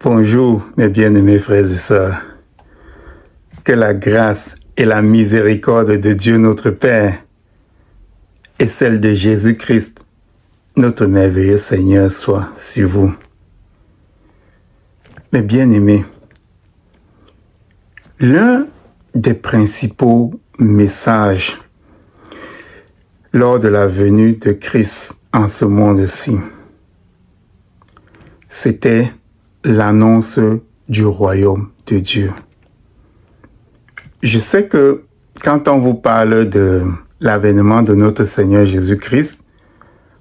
Bonjour mes bien-aimés frères et sœurs. Que la grâce et la miséricorde de Dieu notre Père et celle de Jésus-Christ, notre merveilleux Seigneur, soit sur vous. Mes bien-aimés, l'un des principaux messages lors de la venue de Christ en ce monde-ci, c'était l'annonce du royaume de Dieu. Je sais que quand on vous parle de l'avènement de notre Seigneur Jésus-Christ,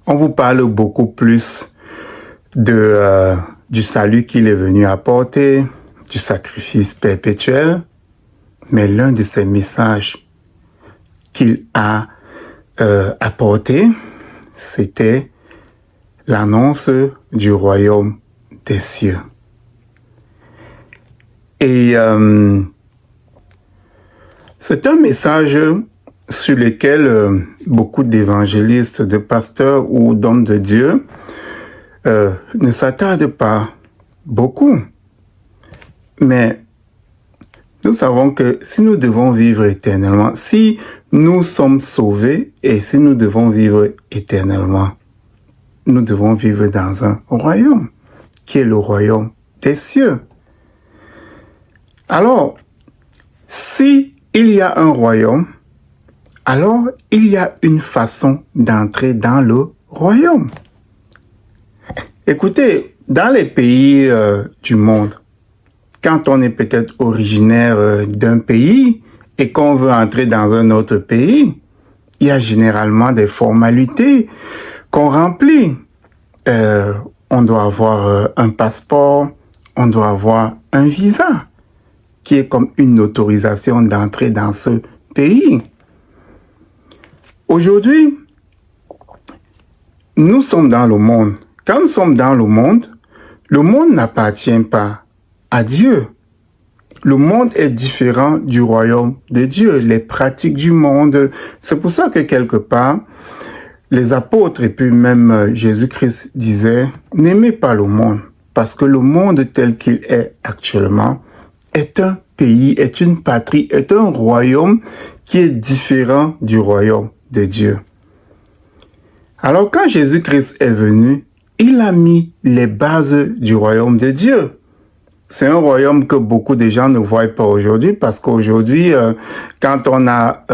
on vous parle beaucoup plus du salut qu'il est venu apporter, du sacrifice perpétuel, mais l'un de ces messages qu'il a apporté, c'était l'annonce du royaume des cieux. Et c'est un message sur lequel beaucoup d'évangélistes, de pasteurs ou d'hommes de Dieu ne s'attardent pas beaucoup. Mais nous savons que si nous devons vivre éternellement, si nous sommes sauvés et si nous devons vivre éternellement, nous devons vivre dans un royaume qui est le royaume des cieux. Alors, si il y a un royaume, alors il y a une façon d'entrer dans le royaume. Écoutez, dans les pays du monde, quand on est peut-être originaire d'un pays et qu'on veut entrer dans un autre pays, il y a généralement des formalités qu'on remplit. On doit avoir un passeport, on doit avoir un visa, qui est comme une autorisation d'entrer dans ce pays. Aujourd'hui, nous sommes dans le monde. Quand nous sommes dans le monde n'appartient pas à Dieu. Le monde est différent du royaume de Dieu, les pratiques du monde. C'est pour ça que quelque part, les apôtres et puis même Jésus-Christ disaient, n'aimez pas le monde, parce que le monde tel qu'il est actuellement est un pays, est une patrie, est un royaume qui est différent du royaume de Dieu. Alors quand Jésus-Christ est venu, il a mis les bases du royaume de Dieu. C'est un royaume que beaucoup de gens ne voient pas aujourd'hui parce qu'aujourd'hui, quand on a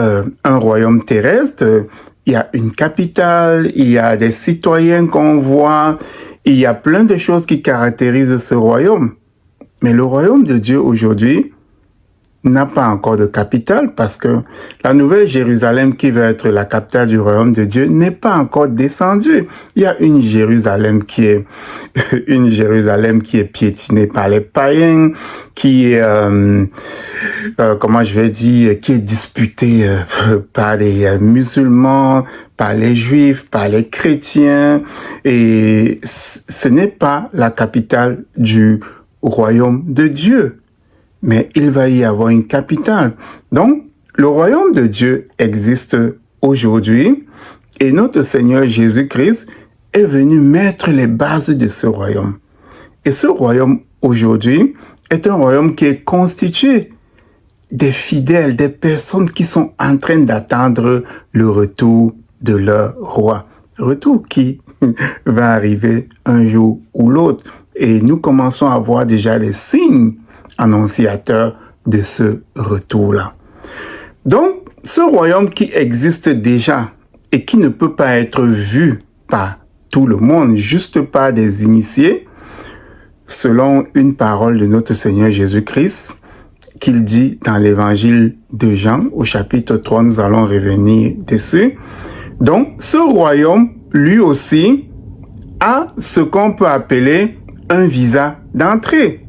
un royaume terrestre, il y a une capitale, il y a des citoyens qu'on voit, il y a plein de choses qui caractérisent ce royaume. Mais le royaume de Dieu aujourd'hui n'a pas encore de capitale parce que la nouvelle Jérusalem qui va être la capitale du royaume de Dieu n'est pas encore descendue. Il y a une Jérusalem qui est piétinée par les païens, qui est qui est disputée par les musulmans, par les juifs, par les chrétiens, et ce n'est pas la capitale du royaume de Dieu, mais il va y avoir une capitale. Donc, le royaume de Dieu existe aujourd'hui et notre Seigneur Jésus-Christ est venu mettre les bases de ce royaume. Et ce royaume aujourd'hui est un royaume qui est constitué des fidèles, des personnes qui sont en train d'attendre le retour de leur roi. Retour qui va arriver un jour ou l'autre. Et nous commençons à voir déjà les signes annonciateurs de ce retour-là. Donc, ce royaume qui existe déjà et qui ne peut pas être vu par tout le monde, juste par des initiés, selon une parole de notre Seigneur Jésus-Christ, qu'il dit dans l'évangile de Jean, au chapitre 3, nous allons revenir dessus. Donc, ce royaume, lui aussi, a ce qu'on peut appeler un visa d'entrée.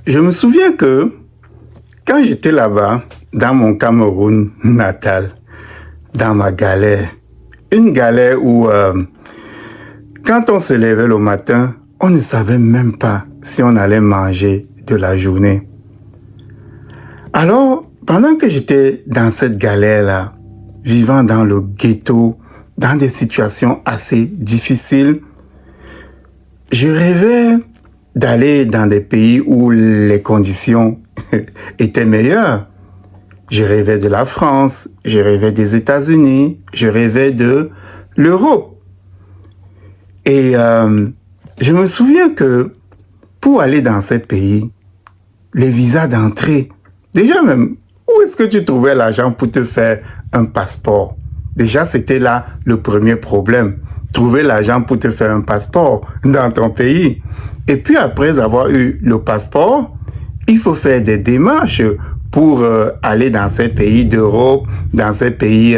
Je me souviens que quand j'étais là-bas, dans mon Cameroun natal, dans ma galère, une galère où quand on se levait le matin, on ne savait même pas si on allait manger de la journée. Alors, pendant que j'étais dans cette galère-là, vivant dans le ghetto, dans des situations assez difficiles, je rêvais d'aller dans des pays où les conditions étaient meilleures. Je rêvais de la France, je rêvais des États-Unis, je rêvais de l'Europe. Et je me souviens que pour aller dans ces pays, les visas d'entrée, déjà même, où est-ce que tu trouvais l'argent pour te faire un passeport? Déjà, c'était là le premier problème. Trouver l'argent pour te faire un passeport dans ton pays. Et puis après avoir eu le passeport, il faut faire des démarches pour aller dans ces pays d'Europe, dans ces pays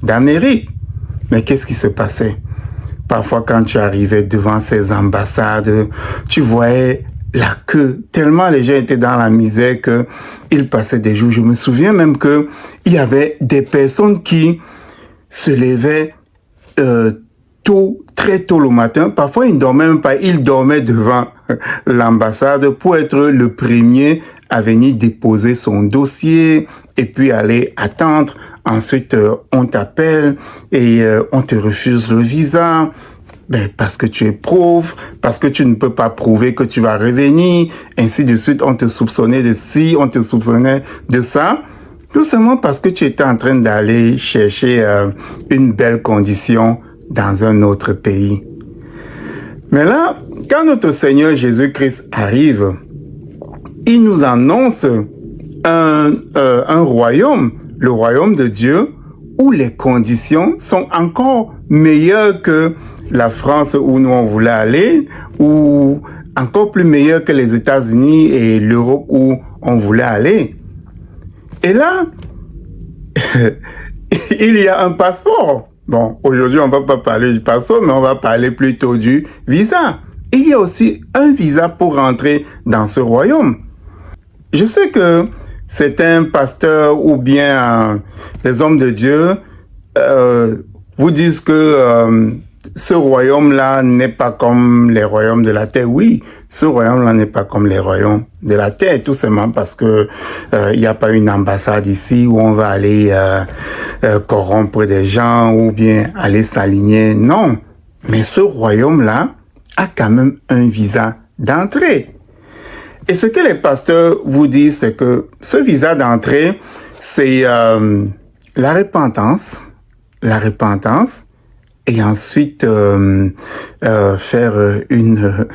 d'Amérique. Mais qu'est-ce qui se passait? Parfois, quand tu arrivais devant ces ambassades, tu voyais la queue. Tellement les gens étaient dans la misère qu'ils passaient des jours. Je me souviens même qu'il y avait des personnes qui se levaient tôt, très tôt le matin. Parfois, ils ne dormaient même pas. Ils dormaient devant l'ambassade pour être le premier à venir déposer son dossier et puis aller attendre. Ensuite, on t'appelle et on te refuse le visa. Parce que tu es pauvre, parce que tu ne peux pas prouver que tu vas revenir, ainsi de suite. On te soupçonnait de ci, on te soupçonnait de ça. Tout simplement parce que tu étais en train d'aller chercher une belle condition dans un autre pays. Mais là, quand notre Seigneur Jésus-Christ arrive, il nous annonce un royaume, le royaume de Dieu, où les conditions sont encore meilleures que la France où nous on voulait aller, ou encore plus meilleures que les États-Unis et l'Europe où on voulait aller. Et là, il y a un passeport. Bon, aujourd'hui, on ne va pas parler du passeport, mais on va parler plutôt du visa. Il y a aussi un visa pour rentrer dans ce royaume. Je sais que certains pasteurs ou bien des hommes de Dieu vous disent que ce royaume-là n'est pas comme les royaumes de la terre. Oui, ce royaume-là n'est pas comme les royaumes de la terre, tout simplement parce que il n'y a pas une ambassade ici où on va aller corrompre des gens ou bien aller s'aligner. Non, mais ce royaume-là a quand même un visa d'entrée. Et ce que les pasteurs vous disent, c'est que ce visa d'entrée, c'est la repentance, et ensuite faire une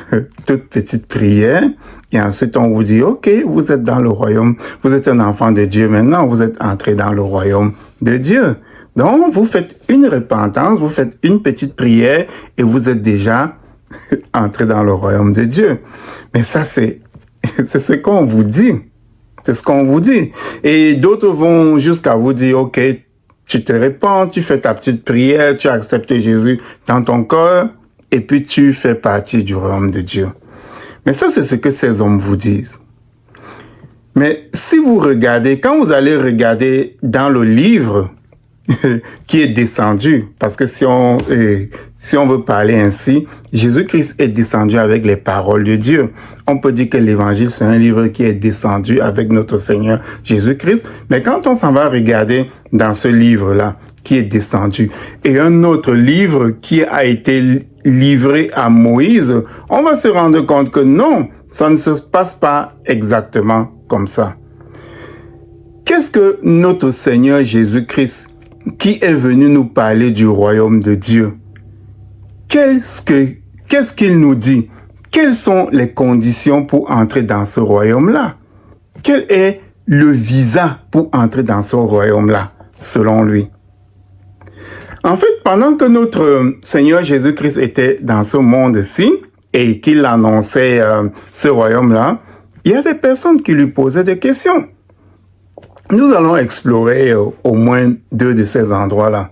toute petite prière. Et ensuite, on vous dit, OK, vous êtes dans le royaume, vous êtes un enfant de Dieu maintenant, vous êtes entré dans le royaume de Dieu. Donc, vous faites une repentance, vous faites une petite prière et vous êtes déjà entré dans le royaume de Dieu. Mais ça, c'est ce qu'on vous dit. C'est ce qu'on vous dit. Et d'autres vont jusqu'à vous dire, OK, tu te répands, tu fais ta petite prière, tu acceptes Jésus dans ton cœur, et puis tu fais partie du royaume de Dieu. Mais ça, c'est ce que ces hommes vous disent. Mais si vous regardez, quand vous allez regarder dans le livre qui est descendu, parce que si on veut parler ainsi, Jésus-Christ est descendu avec les paroles de Dieu. On peut dire que l'Évangile, c'est un livre qui est descendu avec notre Seigneur Jésus-Christ. Mais quand on s'en va regarder dans ce livre-là, qui est descendu, et un autre livre qui a été livré à Moïse, on va se rendre compte que non, ça ne se passe pas exactement comme ça. Qu'est-ce que notre Seigneur Jésus-Christ, qui est venu nous parler du royaume de Dieu, qu'est-ce qu'il nous dit? Quelles sont les conditions pour entrer dans ce royaume-là? Quel est le visa pour entrer dans ce royaume-là, selon lui? En fait, pendant que notre Seigneur Jésus-Christ était dans ce monde-ci et qu'il annonçait ce royaume-là, il y a des personnes qui lui posaient des questions. Nous allons explorer au moins 2 de ces endroits-là.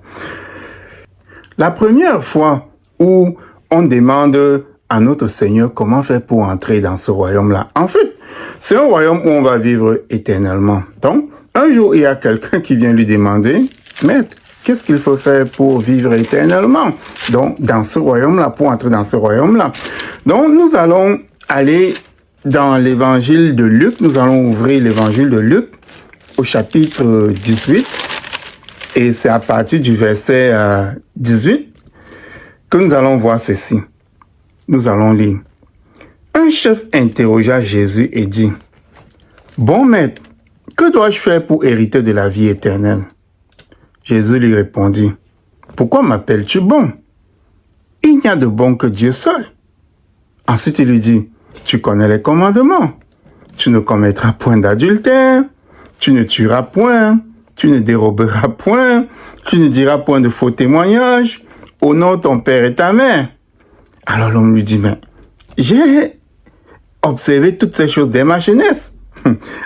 La première fois où on demande à notre Seigneur comment faire pour entrer dans ce royaume-là. En fait, c'est un royaume où on va vivre éternellement. Donc, un jour, il y a quelqu'un qui vient lui demander, « Maître, qu'est-ce qu'il faut faire pour vivre éternellement? » Donc, dans ce royaume-là, pour entrer dans ce royaume-là. Donc, nous allons aller dans l'évangile de Luc. Nous allons ouvrir l'évangile de Luc au chapitre 18. Et c'est à partir du verset 18 que nous allons voir ceci. Nous allons lire. Un chef interrogea Jésus et dit, « Bon maître, que dois-je faire pour hériter de la vie éternelle ?» Jésus lui répondit, « Pourquoi m'appelles-tu bon? Il n'y a de bon que Dieu seul. » Ensuite il lui dit, « Tu connais les commandements. Tu ne commettras point d'adultère, tu ne tueras point, tu ne déroberas point, tu ne diras point de faux témoignages, honore ton père et ta mère. » Alors l'homme lui dit, « Mais j'ai observé toutes ces choses dès ma jeunesse. »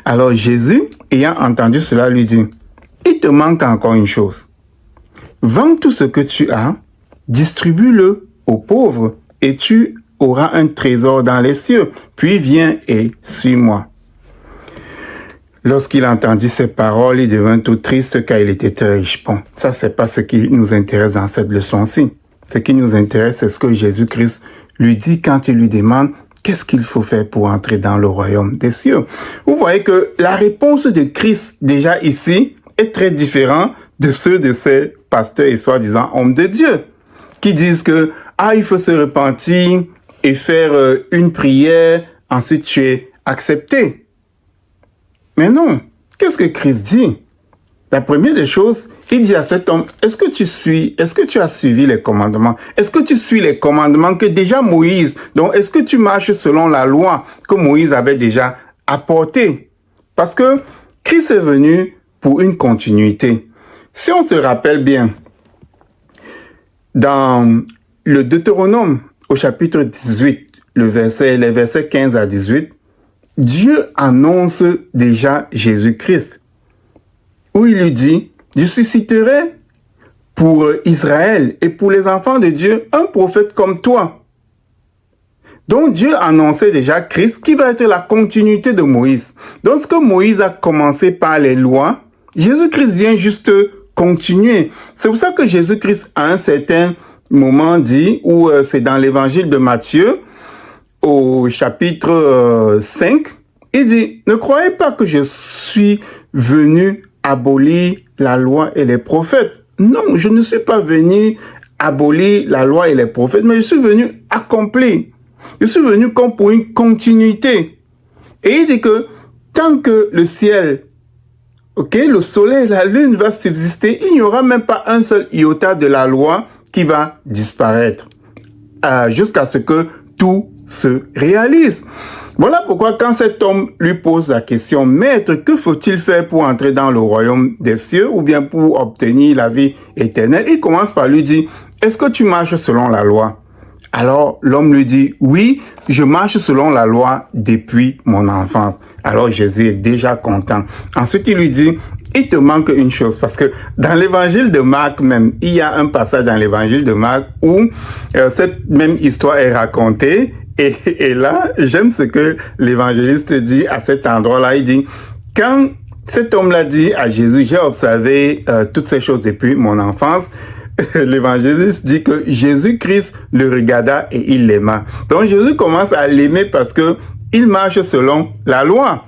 Alors Jésus, ayant entendu cela, lui dit, « Il te manque encore une chose. Vends tout ce que tu as, distribue-le aux pauvres, et tu auras un trésor dans les cieux. Puis viens et suis-moi. » Lorsqu'il entendit ces paroles, il devint tout triste car il était très riche. Bon, ça c'est pas ce qui nous intéresse dans cette leçon-ci. Ce qui nous intéresse, c'est ce que Jésus-Christ lui dit quand il lui demande qu'est-ce qu'il faut faire pour entrer dans le royaume des cieux. Vous voyez que la réponse de Christ, déjà ici, est très différente de ceux de ces pasteurs et soi-disant hommes de Dieu, qui disent que, il faut se repentir et faire une prière, ensuite tu es accepté. Mais non, qu'est-ce que Christ dit? La première des choses, il dit à cet homme, est-ce que tu as suivi les commandements? Est-ce que tu suis les commandements que déjà Moïse, donc est-ce que tu marches selon la loi que Moïse avait déjà apportée? Parce que Christ est venu pour une continuité. Si on se rappelle bien, dans le Deutéronome, au chapitre 18, les versets 15 à 18, Dieu annonce déjà Jésus-Christ, où il lui dit, « Je susciterai pour Israël et pour les enfants de Dieu un prophète comme toi. » Donc Dieu annonçait déjà Christ qui va être la continuité de Moïse. Donc ce que Moïse a commencé par les lois, Jésus-Christ vient juste continuer. C'est pour ça que Jésus-Christ à un certain moment dit, ou c'est dans l'évangile de Matthieu, au chapitre 5, il dit, « Ne croyez pas que je suis venu abolir la loi et les prophètes. Non, je ne suis pas venu abolir la loi et les prophètes, mais je suis venu accomplir. Je suis venu comme pour une continuité. » Et il dit que tant que le ciel, le soleil et la lune va subsister, il n'y aura même pas un seul iota de la loi qui va disparaître, jusqu'à ce que tout se réalise. Voilà pourquoi quand cet homme lui pose la question, « Maître, que faut-il faire pour entrer dans le royaume des cieux ou bien pour obtenir la vie éternelle ?» Il commence par lui dire, « Est-ce que tu marches selon la loi ?» Alors l'homme lui dit, « Oui, je marche selon la loi depuis mon enfance. » Alors Jésus est déjà content. Ensuite il lui dit, « Il te manque une chose, parce que dans l'évangile de Marc même, il y a un passage dans l'évangile de Marc où cette même histoire est racontée. Et là, j'aime ce que l'évangéliste dit à cet endroit-là. Il dit, quand cet homme-là dit à Jésus, j'ai observé toutes ces choses depuis mon enfance, l'évangéliste dit que Jésus-Christ le regarda et il l'aima. Donc Jésus commence à l'aimer parce que il marche selon la loi.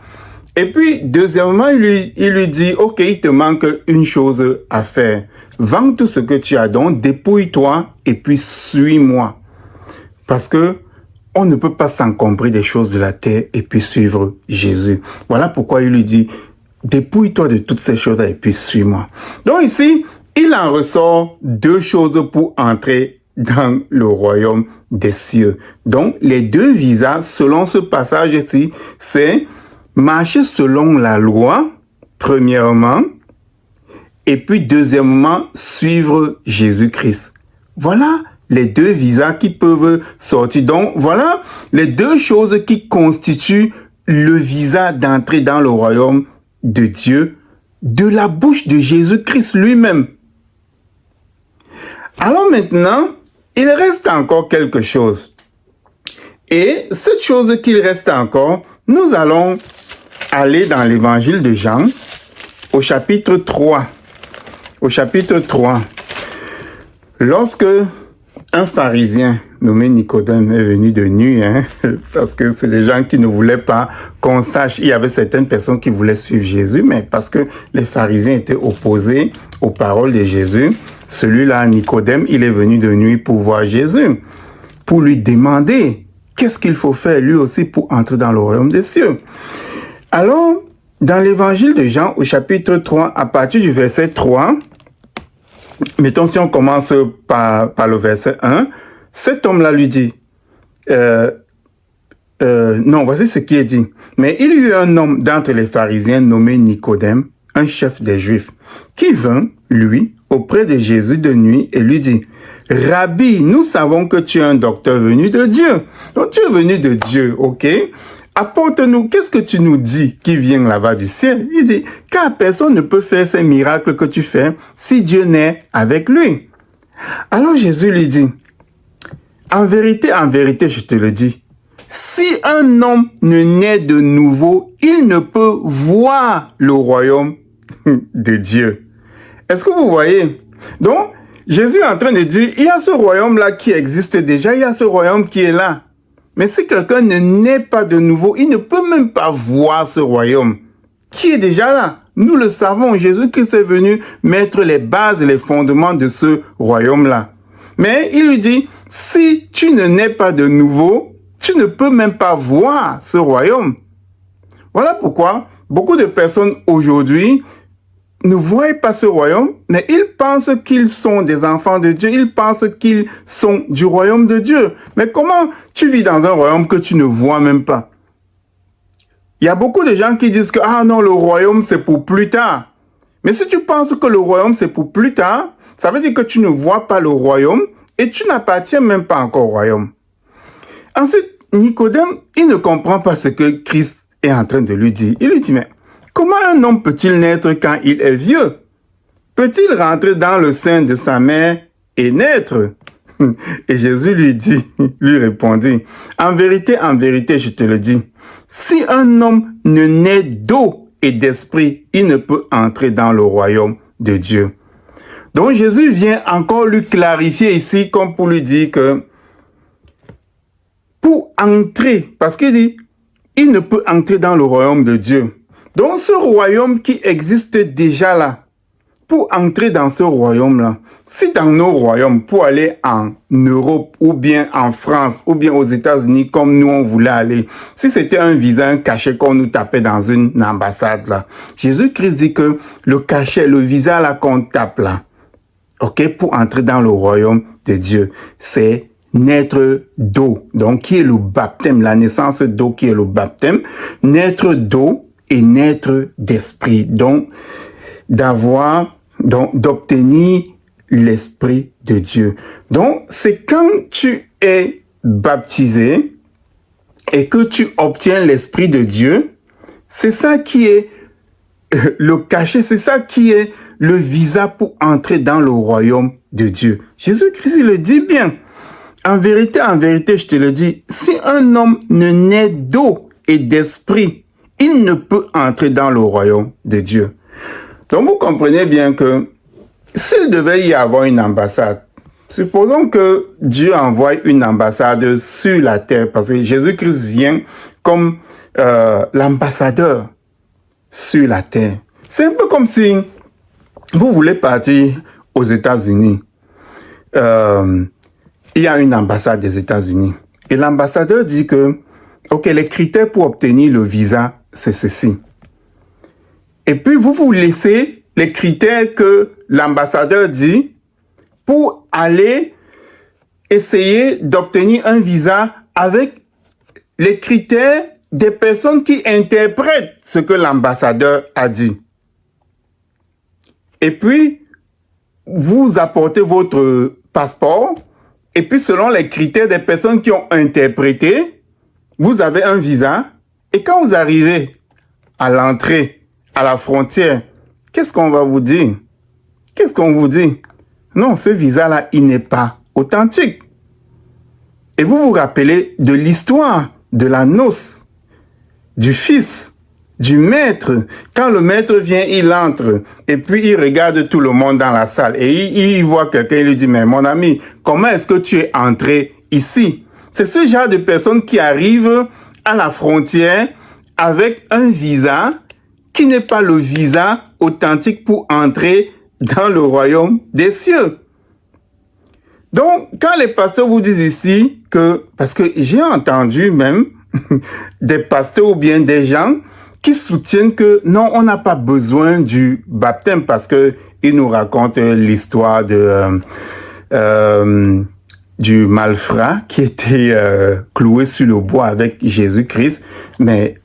Et puis, deuxièmement, il lui dit, ok, il te manque une chose à faire. Vends tout ce que tu as, donc dépouille-toi et puis suis-moi. Parce que on ne peut pas s'encombrer des choses de la terre et puis suivre Jésus. Voilà pourquoi il lui dit, dépouille-toi de toutes ces choses et puis suis-moi. Donc ici, il en ressort deux choses pour entrer dans le royaume des cieux. Donc, les deux visas, selon ce passage ici, c'est marcher selon la loi, premièrement, et puis deuxièmement, suivre Jésus-Christ. Voilà les deux visas qui peuvent sortir. Donc, voilà les deux choses qui constituent le visa d'entrer dans le royaume de Dieu, de la bouche de Jésus-Christ lui-même. Alors maintenant, il reste encore quelque chose. Et cette chose qu'il reste encore, nous allons aller dans l'évangile de Jean, au chapitre 3. Au chapitre 3. Lorsque un pharisien nommé Nicodème est venu de nuit, parce que c'est des gens qui ne voulaient pas qu'on sache. Il y avait certaines personnes qui voulaient suivre Jésus, mais parce que les pharisiens étaient opposés aux paroles de Jésus, celui-là, Nicodème, il est venu de nuit pour voir Jésus, pour lui demander qu'est-ce qu'il faut faire lui aussi pour entrer dans le royaume des cieux? Alors, dans l'évangile de Jean, au chapitre 3, à partir du verset 3, mettons si on commence par le verset 1, cet homme-là lui dit, non, voici ce qui est dit. Mais il y eut un homme d'entre les pharisiens nommé Nicodème, un chef des Juifs, qui vint, lui, auprès de Jésus de nuit et lui dit, Rabbi, nous savons que tu es un docteur venu de Dieu. Donc tu es venu de Dieu, ok? Apporte-nous, qu'est-ce que tu nous dis qui vient là-bas du ciel? Il dit, car personne ne peut faire ces miracles que tu fais si Dieu n'est avec lui. Alors Jésus lui dit, en vérité, je te le dis, si un homme ne naît de nouveau, il ne peut voir le royaume de Dieu. Est-ce que vous voyez? Donc, Jésus est en train de dire, il y a ce royaume-là qui existe déjà, il y a ce royaume qui est là. Mais si quelqu'un ne naît pas de nouveau, il ne peut même pas voir ce royaume qui est déjà là. Nous le savons, Jésus-Christ est venu mettre les bases et les fondements de ce royaume-là. Mais il lui dit, si tu ne nais pas de nouveau, tu ne peux même pas voir ce royaume. Voilà pourquoi beaucoup de personnes aujourd'hui ne voient pas ce royaume, mais ils pensent qu'ils sont des enfants de Dieu, ils pensent qu'ils sont du royaume de Dieu. Mais comment tu vis dans un royaume que tu ne vois même pas? Il y a beaucoup de gens qui disent que, ah non, le royaume c'est pour plus tard. Mais si tu penses que le royaume c'est pour plus tard, ça veut dire que tu ne vois pas le royaume et tu n'appartiens même pas encore au royaume. Ensuite, Nicodème, il ne comprend pas ce que Christ est en train de lui dire. Il lui dit, mais comment un homme peut-il naître quand il est vieux? Peut-il rentrer dans le sein de sa mère et naître? Et Jésus lui répondit, en vérité, je te le dis, si un homme ne naît d'eau et d'esprit, il ne peut entrer dans le royaume de Dieu. Donc Jésus vient encore lui clarifier ici, comme pour lui dire que pour entrer, parce qu'il dit, il ne peut entrer dans le royaume de Dieu. Donc ce royaume qui existe déjà là, pour entrer dans ce royaume-là, si dans nos royaumes, pour aller en Europe ou bien en France ou bien aux États-Unis comme nous on voulait aller, si c'était un visa, un cachet qu'on nous tapait dans une ambassade là, Jésus-Christ dit que le cachet, le visa là qu'on tape là, ok, pour entrer dans le royaume de Dieu, c'est naître d'eau, donc qui est le baptême, la naissance d'eau qui est le baptême, naître d'eau et naître d'esprit, donc d'obtenir l'esprit de Dieu. Donc c'est quand tu es baptisé et que tu obtiens l'esprit de Dieu, c'est ça qui est le cachet, c'est ça qui est le visa pour entrer dans le royaume de Dieu. Jésus-Christ le dit bien. En vérité, je te le dis, si un homme ne naît d'eau et d'esprit, il ne peut entrer dans le royaume de Dieu. Donc vous comprenez bien que s'il devait y avoir une ambassade, supposons que Dieu envoie une ambassade sur la terre, parce que Jésus-Christ vient comme l'ambassadeur sur la terre. C'est un peu comme si vous voulez partir aux États-Unis. Il y a une ambassade des États-Unis. Et l'ambassadeur dit que, ok, les critères pour obtenir le visa, c'est ceci. Et puis, vous laissez les critères que l'ambassadeur dit pour aller essayer d'obtenir un visa avec les critères des personnes qui interprètent ce que l'ambassadeur a dit. Et puis, vous apportez votre passeport. Et puis, selon les critères des personnes qui ont interprété, vous avez un visa. Et quand vous arrivez à l'entrée, à la frontière, qu'est-ce qu'on va vous dire? Qu'est-ce qu'on vous dit? Non, ce visa-là, il n'est pas authentique. Et vous vous rappelez de l'histoire de la noce, du fils, du maître. Quand le maître vient, il entre et puis il regarde tout le monde dans la salle et il voit quelqu'un, il lui dit, mais mon ami, comment est-ce que tu es entré ici? C'est ce genre de personnes qui arrivent à la frontière avec un visa qui n'est pas le visa authentique pour entrer dans le royaume des cieux. Donc, quand les pasteurs vous disent ici que, parce que j'ai entendu même des pasteurs ou bien des gens qui soutiennent que non, on n'a pas besoin du baptême parce que ils nous racontent l'histoire de du malfrat qui était cloué sur le bois avec Jésus-Christ, mais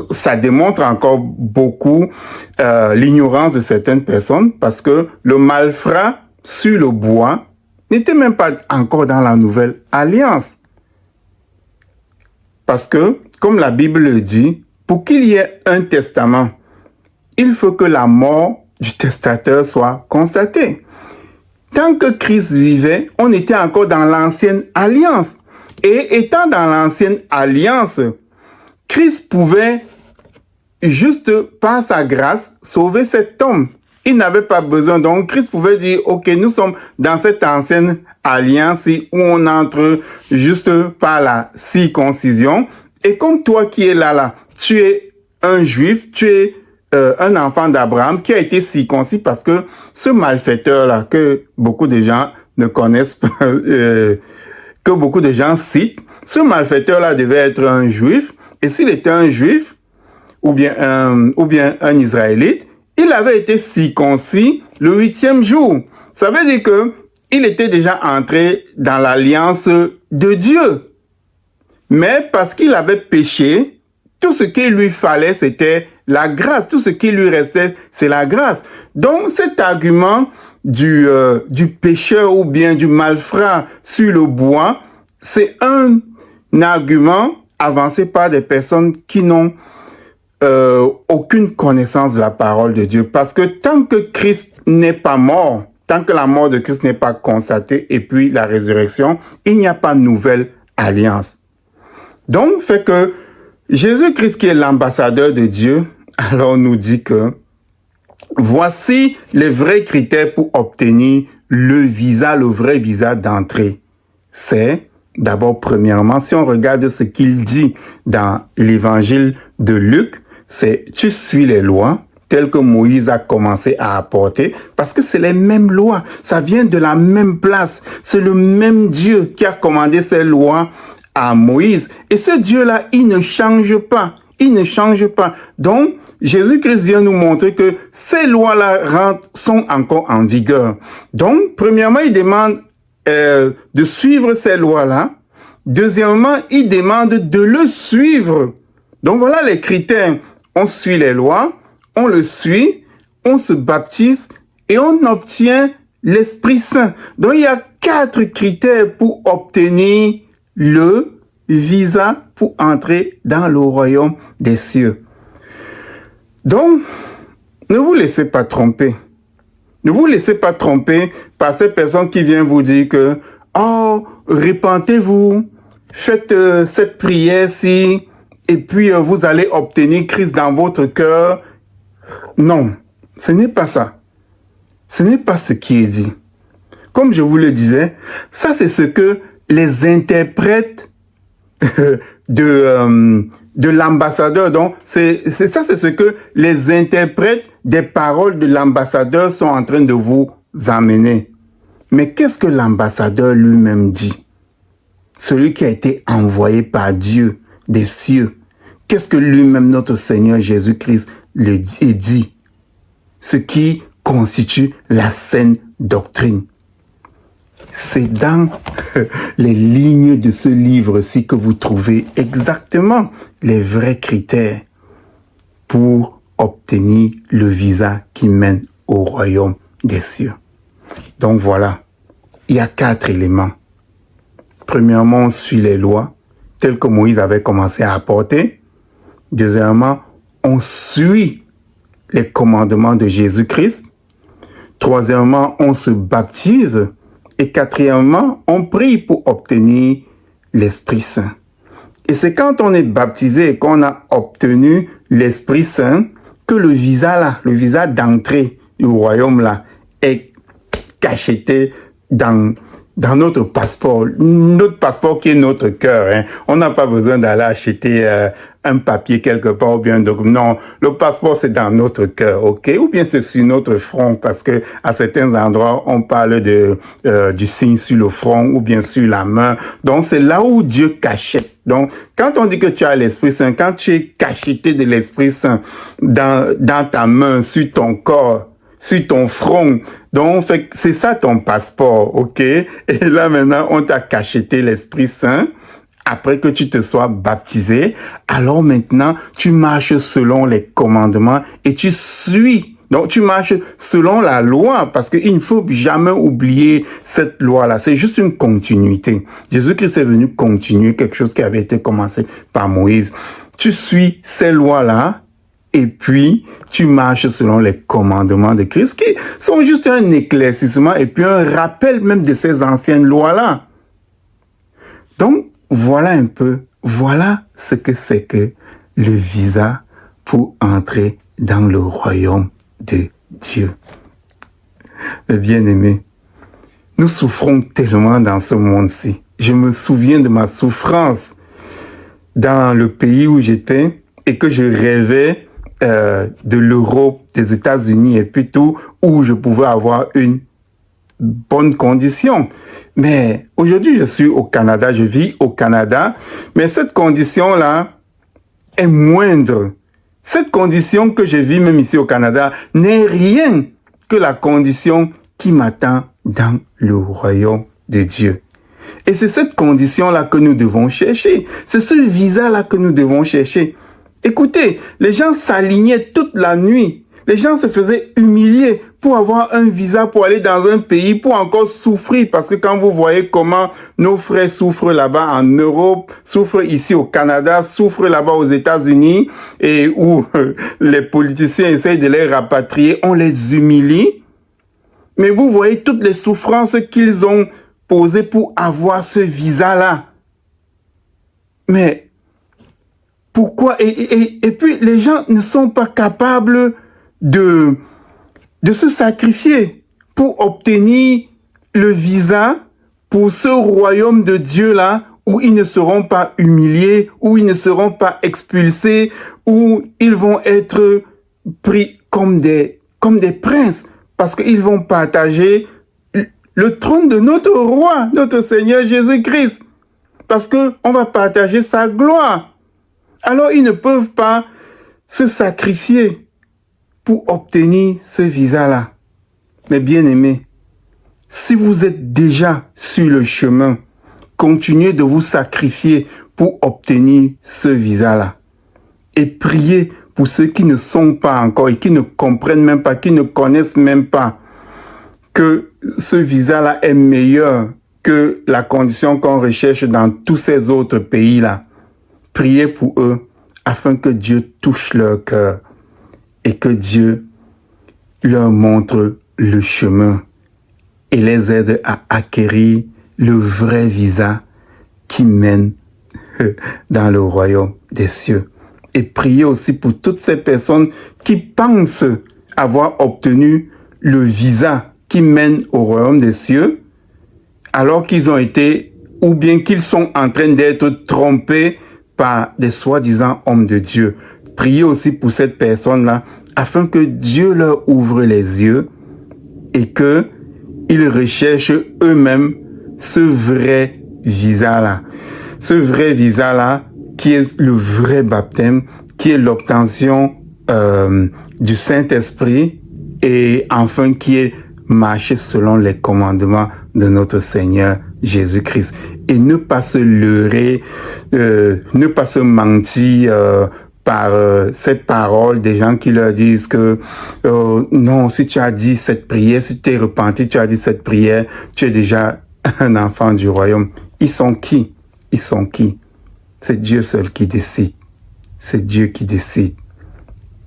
ça démontre encore beaucoup l'ignorance de certaines personnes parce que le malfrat sur le bois n'était même pas encore dans la nouvelle alliance. Parce que, comme la Bible le dit, pour qu'il y ait un testament, il faut que la mort du testateur soit constatée. Tant que Christ vivait, on était encore dans l'ancienne alliance. Et étant dans l'ancienne alliance, Christ pouvait juste par sa grâce sauver cet homme. Il n'avait pas besoin. Donc Christ pouvait dire, ok, nous sommes dans cette ancienne alliance où on entre juste par la circoncision. Et comme toi qui es là, tu es un juif, tu es un enfant d'Abraham qui a été circoncis parce que ce malfaiteur-là que beaucoup de gens ne connaissent pas, que beaucoup de gens citent, ce malfaiteur-là devait être un juif. Et s'il était un juif, ou bien un Israélite, il avait été circoncis le 8e jour. Ça veut dire que il était déjà entré dans l'alliance de Dieu. Mais parce qu'il avait péché, tout ce qu'il lui fallait, c'était la grâce. Tout ce qui lui restait, c'est la grâce. Donc, cet argument du pécheur ou bien du malfrat sur le bois, c'est un argument avancé par des personnes qui n'ont aucune connaissance de la parole de Dieu. Parce que tant que Christ n'est pas mort, tant que la mort de Christ n'est pas constatée et puis la résurrection, il n'y a pas de nouvelle alliance. Donc, fait que Jésus-Christ qui est l'ambassadeur de Dieu, alors nous dit que voici les vrais critères pour obtenir le vrai visa d'entrée. C'est d'abord, premièrement, si on regarde ce qu'il dit dans l'évangile de Luc, c'est tu suis les lois telles que Moïse a commencé à apporter, parce que c'est les mêmes lois, ça vient de la même place, c'est le même Dieu qui a commandé ces lois à Moïse. Et ce Dieu-là, il ne change pas. Il ne change pas. Donc, Jésus-Christ vient nous montrer que ces lois-là sont encore en vigueur. Donc, premièrement, il demande de suivre ces lois-là. Deuxièmement, il demande de le suivre. Donc, voilà les critères. On suit les lois, on le suit, on se baptise et on obtient l'Esprit Saint. Donc, il y a 4 critères pour obtenir le visa pour entrer dans le royaume des cieux. Donc, ne vous laissez pas tromper. Ne vous laissez pas tromper par ces personnes qui viennent vous dire que « Oh, repentez-vous, faites cette prière-ci, et puis vous allez obtenir Christ dans votre cœur. » Non, ce n'est pas ça. Ce n'est pas ce qui est dit. Comme je vous le disais, ça c'est ce que les interprètes de l'ambassadeur. Donc, c'est ce que les interprètes des paroles de l'ambassadeur sont en train de vous amener. Mais qu'est-ce que l'ambassadeur lui-même dit? Celui qui a été envoyé par Dieu des cieux. Qu'est-ce que lui-même, notre Seigneur Jésus-Christ, le dit? Ce qui constitue la saine doctrine. C'est dans les lignes de ce livre-ci que vous trouvez exactement les vrais critères pour obtenir le visa qui mène au royaume des cieux. Donc voilà, il y a 4 éléments. Premièrement, on suit les lois telles que Moïse avait commencé à apporter. Deuxièmement, on suit les commandements de Jésus-Christ. Troisièmement, on se baptise. Et quatrièmement, on prie pour obtenir l'Esprit Saint. Et c'est quand on est baptisé et qu'on a obtenu l'Esprit Saint que le visa d'entrée du royaume là, est cacheté dans dans notre passeport qui est notre cœur. Hein. On n'a pas besoin d'aller acheter un papier quelque part ou bien un document. Non, le passeport c'est dans notre cœur, ok? Ou bien c'est sur notre front parce que à certains endroits on parle du signe sur le front ou bien sur la main. Donc c'est là où Dieu cachette. Donc quand on dit que tu as l'Esprit Saint, quand tu es cacheté de l'Esprit Saint dans ta main, sur ton corps, sur ton front. Donc, c'est ça ton passeport, ok? Et là, maintenant, on t'a cacheté l'Esprit Saint après que tu te sois baptisé. Alors maintenant, tu marches selon les commandements et tu suis. Donc, tu marches selon la loi parce qu'il ne faut jamais oublier cette loi-là. C'est juste une continuité. Jésus-Christ est venu continuer quelque chose qui avait été commencé par Moïse. Tu suis ces lois-là. Et puis, tu marches selon les commandements de Christ qui sont juste un éclaircissement et puis un rappel même de ces anciennes lois-là. Donc, voilà un peu, voilà ce que c'est que le visa pour entrer dans le royaume de Dieu. Mais bien-aimés, nous souffrons tellement dans ce monde-ci. Je me souviens de ma souffrance dans le pays où j'étais et que je rêvais de l'Europe, des États-Unis et puis tout, où je pouvais avoir une bonne condition. Mais aujourd'hui, je suis au Canada, je vis au Canada, mais cette condition-là est moindre. Cette condition que je vis même ici au Canada n'est rien que la condition qui m'attend dans le royaume de Dieu. Et c'est cette condition-là que nous devons chercher. C'est ce visa-là que nous devons chercher. Écoutez, les gens s'alignaient toute la nuit. Les gens se faisaient humilier pour avoir un visa pour aller dans un pays, pour encore souffrir. Parce que quand vous voyez comment nos frères souffrent là-bas en Europe, souffrent ici au Canada, souffrent là-bas aux États-Unis, et où les politiciens essayent de les rapatrier, on les humilie. Mais vous voyez toutes les souffrances qu'ils ont posées pour avoir ce visa-là. Mais pourquoi? Et puis, les gens ne sont pas capables de se sacrifier pour obtenir le visa pour ce royaume de Dieu-là où ils ne seront pas humiliés, où ils ne seront pas expulsés, où ils vont être pris comme des princes parce qu'ils vont partager le trône de notre roi, notre Seigneur Jésus-Christ. Parce que on va partager sa gloire. Alors, ils ne peuvent pas se sacrifier pour obtenir ce visa-là. Mais bien aimés, si vous êtes déjà sur le chemin, continuez de vous sacrifier pour obtenir ce visa-là. Et priez pour ceux qui ne sont pas encore et qui ne comprennent même pas, qui ne connaissent même pas que ce visa-là est meilleur que la condition qu'on recherche dans tous ces autres pays-là. Priez pour eux afin que Dieu touche leur cœur et que Dieu leur montre le chemin et les aide à acquérir le vrai visa qui mène dans le royaume des cieux. Et priez aussi pour toutes ces personnes qui pensent avoir obtenu le visa qui mène au royaume des cieux alors qu'ils ont été ou bien qu'ils sont en train d'être trompés par des soi-disant hommes de Dieu. Priez aussi pour cette personne-là afin que Dieu leur ouvre les yeux et que ils recherchent eux-mêmes ce vrai visa-là. Ce vrai visa-là qui est le vrai baptême, qui est l'obtention du Saint-Esprit et enfin qui est marcher selon les commandements de notre Seigneur Jésus-Christ. Et ne pas se leurrer, ne pas se mentir par cette parole des gens qui leur disent que non, si tu as dit cette prière, si tu es repenti, tu as dit cette prière, tu es déjà un enfant du royaume. Ils sont qui? Ils sont qui? C'est Dieu seul qui décide. C'est Dieu qui décide.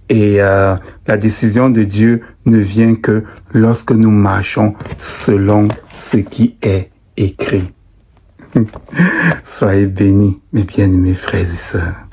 Et la décision de Dieu ne vient que lorsque nous marchons selon ce qui est écrit. Soyez bénis, mes bien-aimés frères et sœurs.